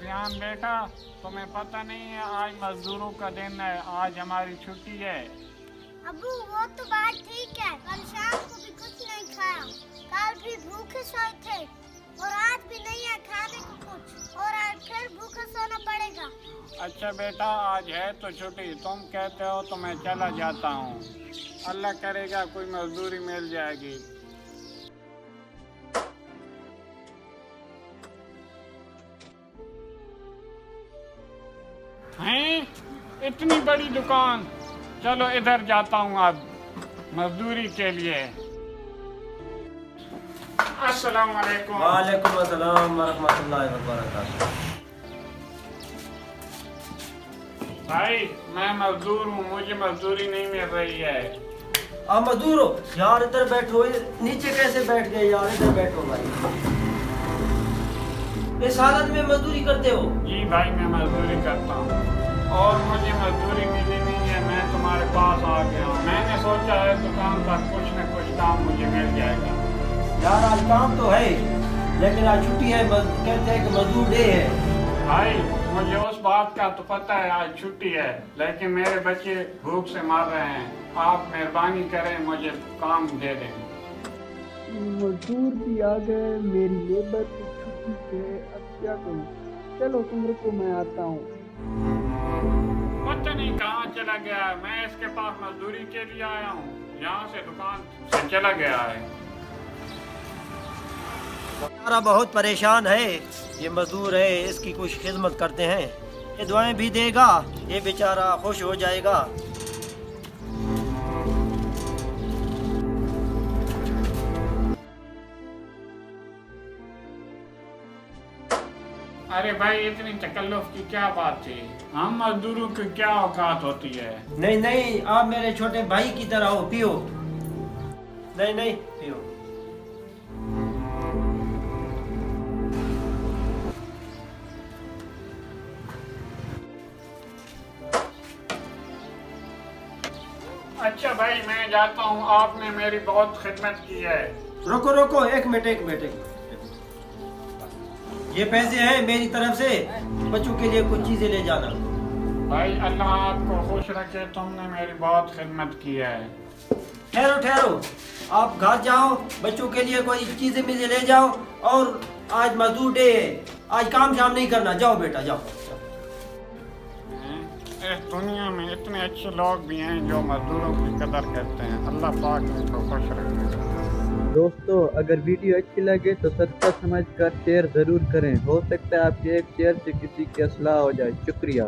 सुफियान बेटा, तुम्हें पता नहीं है आज मजदूरों का दिन है, आज हमारी छुट्टी है। अबू वो तो बात ठीक है, कल शाम को भी कुछ नहीं खाया, कल भी भूखे सोए थे और आज भी नहीं है खाने को कुछ, और आज फिर भूखे सोना पड़ेगा। अच्छा बेटा, आज है तो छुट्टी, तुम कहते हो तो मैं चला जाता हूँ। अल्लाह करेगा कोई मजदूरी मिल जाएगी। हैं, इतनी बड़ी दुकान, चलो इधर जाता हूँ अब मजदूरी के लिए। अस्सलाम वालेकुम। वालेकुम अस्सलाम वरहमतुल्लाहि वबरकातुहू। भाई मैं मजदूर हूँ, मुझे मजदूरी नहीं मिल रही है। आप मजदूर हो यार, इधर बैठो। नीचे कैसे बैठ गए यार? इधर बैठो भाई। इस हालत में मजदूरी करते हो? जी भाई, मैं मजदूरी करता हूँ और मुझे मजदूरी मिली नहीं है, मैं तुम्हारे पास आ गया हूँ। मैंने सोचा है दुकान पर कुछ न कुछ काम मुझे मिल जाएगा। यार आज काम तो है लेकिन आज छुट्टी है, कहते हैं कि मजदूर डे है। भाई मुझे उस बात का तो पता है आज छुट्टी है, लेकिन मेरे बच्चे भूख से मर रहे हैं। आप मेहरबानी करें, मुझे काम दे दें। मजदूर भी आ गए, मेरी लेबर की छुट्टी से, अब क्या करूं? चलो तुम रुको, मैं आता हूँ। पता नहीं कहाँ चला गया है, मैं इसके पास मजदूरी के लिए आया हूँ, यहाँ से दुकान से चला गया है। बेचारा बहुत परेशान है, ये मजदूर है, इसकी कुछ खिदमत करते हैं, ये दुआएं भी देगा, ये बेचारा खुश हो जाएगा। अरे भाई, इतनी तकल्लुफ की क्या बात थी? हम मजदूरों की क्या औकात होती है? नहीं नहीं, आप मेरे छोटे भाई की तरह हो, पियो। नहीं नहीं, पियो। अच्छा भाई, मैं जाता हूँ, आपने मेरी बहुत खिदमत की है। रुको रुको, एक मिनट एक मिनट एक मिनट। ये पैसे हैं मेरी तरफ से, बच्चों के लिए कुछ चीजें ले जाना। भाई अल्लाह आपको खुश रखे, तुमने मेरी बहुत खिदमत की है। ठहरो ठहरो, आप घर जाओ, बच्चों के लिए कोई चीजें मुझे ले जाओ, और आज मजदूर डे है, आज काम शाम नहीं करना। जाओ बेटा जाओ। इस दुनिया में इतने अच्छे लोग भी हैं जो मजदूरों की कदर करते हैं। अल्लाह पाक उनको खुश रखे। दोस्तों, अगर वीडियो अच्छी लगे तो सच्चा समझकर शेयर ज़रूर करें। हो सकता है आपके एक शेयर से किसी की असलाह हो जाए। शुक्रिया।